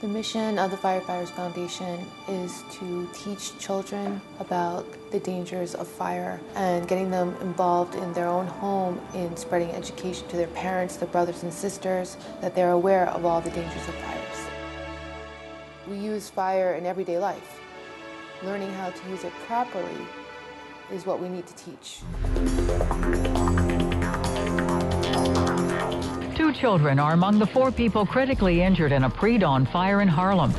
The mission of the Firefighters Foundation is to teach children about the dangers of fire and getting them involved in their own home in spreading education to their parents, their brothers and sisters, that they're aware of all the dangers of fires. We use fire in everyday life. Learning how to use it properly is what we need to teach. 2 children are among the 4 people critically injured in a pre-dawn fire in Harlem.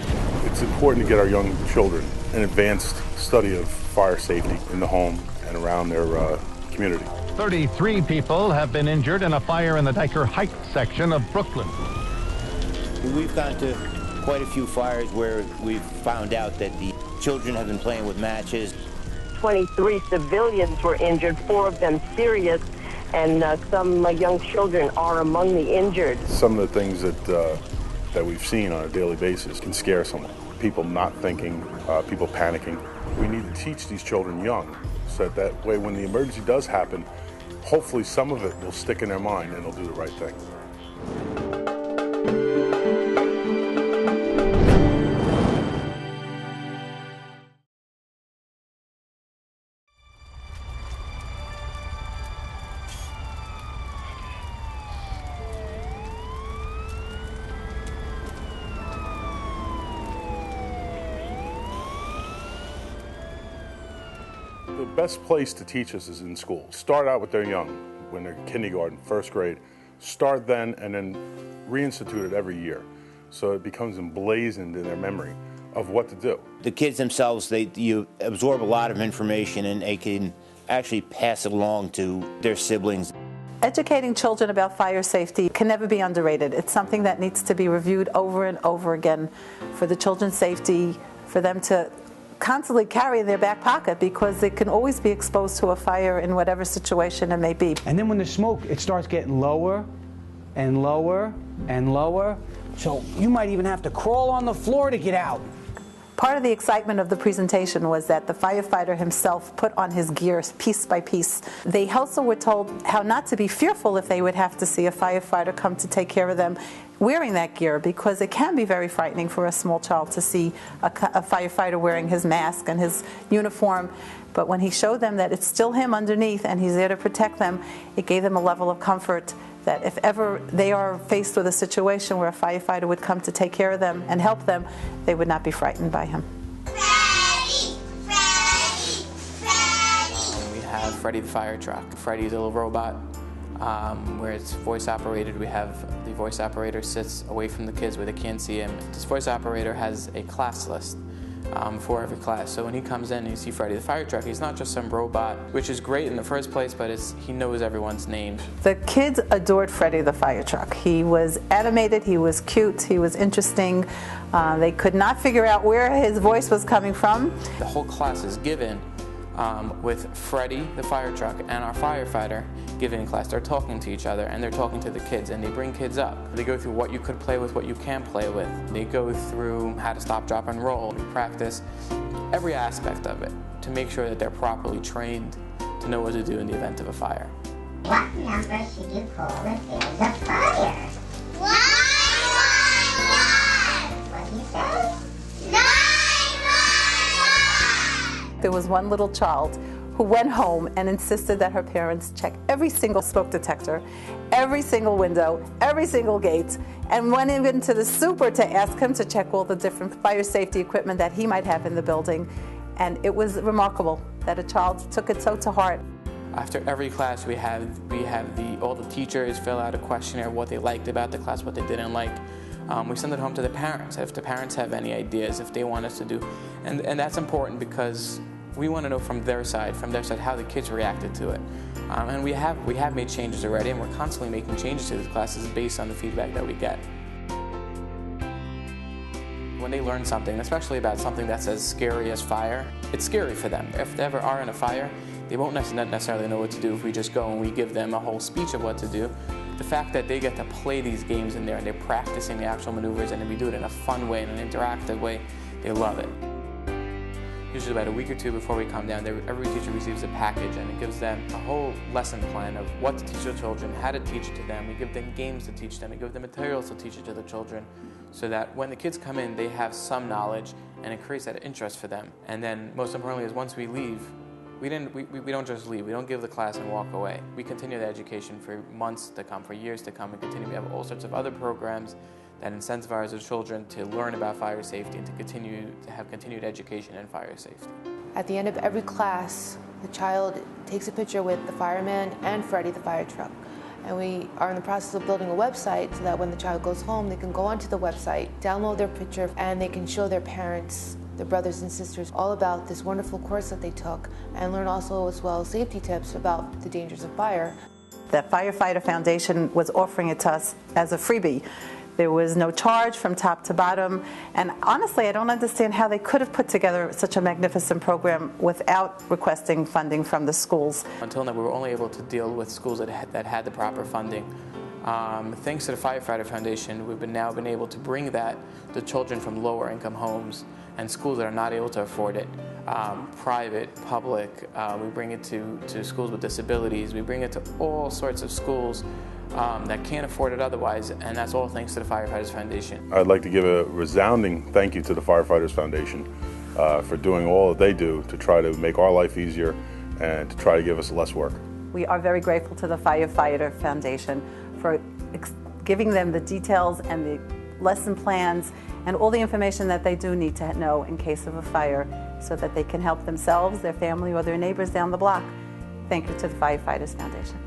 It's important to get our young children an advanced study of fire safety in the home and around their community. 33 people have been injured in a fire in the Dyker Heights section of Brooklyn. We've gone to quite a few fires where we've found out that the children have been playing with matches. 23 civilians were injured, 4 of them serious, and some young children are among the injured. Some of the things that we've seen on a daily basis can scare someone. People not thinking, people panicking. We need to teach these children young, so that way when the emergency does happen, hopefully some of it will stick in their mind and they'll do the right thing. The best place to teach us is in school. Start out with their young, when they're kindergarten, first grade. Start then and then reinstitute it every year, so it becomes emblazoned in their memory of what to do. The kids themselves, you absorb a lot of information and they can actually pass it along to their siblings. Educating children about fire safety can never be underrated. It's something that needs to be reviewed over and over again for the children's safety, for them to constantly carry in their back pocket, because they can always be exposed to a fire in whatever situation it may be. And then when the smoke, it starts getting lower and lower and lower, so you might even have to crawl on the floor to get out. Part of the excitement of the presentation was that the firefighter himself put on his gear piece by piece. They also were told how not to be fearful if they would have to see a firefighter come to take care of them wearing that gear, because it can be very frightening for a small child to see a firefighter wearing his mask and his uniform. But when he showed them that it's still him underneath and he's there to protect them, it gave them a level of comfort that if ever they are faced with a situation where a firefighter would come to take care of them and help them, they would not be frightened by him. Freddy! Freddy! Freddy! We have Freddy the fire truck. Freddy's a little robot where it's voice operated. We have the voice operator sits away from the kids where they can't see him. This voice operator has a class list for every class. So when he comes in and you see Freddy the fire truck, he's not just some robot, which is great in the first place, but he knows everyone's name. The kids adored Freddy the fire truck. He was animated, he was cute, he was interesting. They could not figure out where his voice was coming from. The whole class is given with Freddy the fire truck and our firefighter giving class. They're talking to each other and they're talking to the kids, and they bring kids up. They go through what you could play with, what you can play with. They go through how to stop, drop, and roll. We practice every aspect of it to make sure that they're properly trained to know what to do in the event of a fire. What number should you call if there's a fire? 911! What do you say? 911! There was one little child who went home and insisted that her parents check every single smoke detector, every single window, every single gate, and went even to the super to ask him to check all the different fire safety equipment that he might have in the building. And it was remarkable that a child took it so to heart. After every class, we have all the teachers fill out a questionnaire, what they liked about the class, what they didn't like. We send it home to the parents if the parents have any ideas, if they want us to do. And that's important because we want to know from their side, how the kids reacted to it. And we have made changes already, and we're constantly making changes to the classes based on the feedback that we get. When they learn something, especially about something that's as scary as fire, it's scary for them. If they ever are in a fire, they won't necessarily know what to do if we just go and we give them a whole speech of what to do. The fact that they get to play these games in there and they're practicing the actual maneuvers, and we do it in a fun way, in an interactive way, they love it. Usually about a week or two before we come down, every teacher receives a package, and it gives them a whole lesson plan of what to teach the children, how to teach it to them. We give them games to teach them. We give them materials to teach it to the children, so that when the kids come in, they have some knowledge and it creates that interest for them. And then most importantly is once we leave, we don't just leave. We don't give the class and walk away. We continue the education for months to come, for years to come, and continue. We have all sorts of other programs that incentivize the children to learn about fire safety and to continue to have continued education in fire safety. At the end of every class, the child takes a picture with the fireman and Freddy, the fire truck. And we are in the process of building a website so that when the child goes home, they can go onto the website, download their picture, and they can show their parents, their brothers and sisters, all about this wonderful course that they took, and learn also as well safety tips about the dangers of fire. The Firefighter Foundation was offering it to us as a freebie. There was no charge from top to bottom, and honestly, I don't understand how they could have put together such a magnificent program without requesting funding from the schools. Until now, we were only able to deal with schools that had the proper funding. Thanks to the Firefighter Foundation, we've now been able to bring that to children from lower income homes and schools that are not able to afford it. Private, public, we bring it to schools with disabilities, we bring it to all sorts of schools that can't afford it otherwise, and that's all thanks to the Firefighters Foundation. I'd like to give a resounding thank you to the Firefighters Foundation for doing all that they do to try to make our life easier and to try to give us less work. We are very grateful to the Firefighter Foundation for giving them the details and the lesson plans and all the information that they do need to know in case of a fire so that they can help themselves, their family, or their neighbors down the block. Thank you to the Firefighters Foundation.